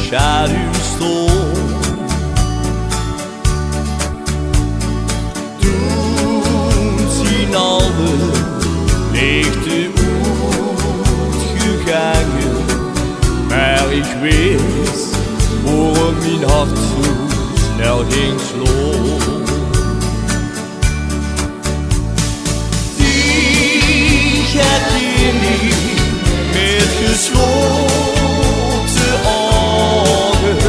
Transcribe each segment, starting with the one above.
schaduw stond. Toen zien alle lichten uitgegangen, maar ik wist waarom mijn hart zo snel ging slaan. Met gesloten ogen,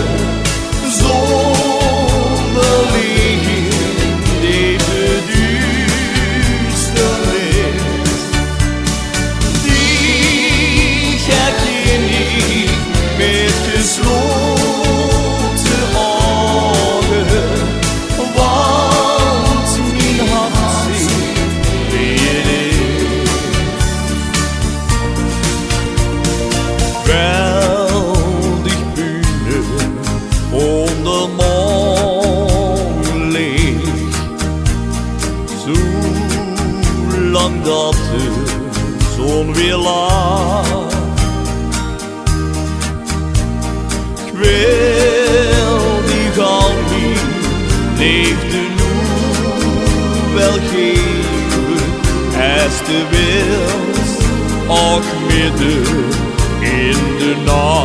zonder licht, deze duisternis. Die herken ik met gesloten ogen, want mijn hart zit weer in. Geweldig bühne onder morgenlicht, zolang dat de zon weer laat. Ik wil die galmie liefde nu wel geven, als de wils ook midden in de nacht.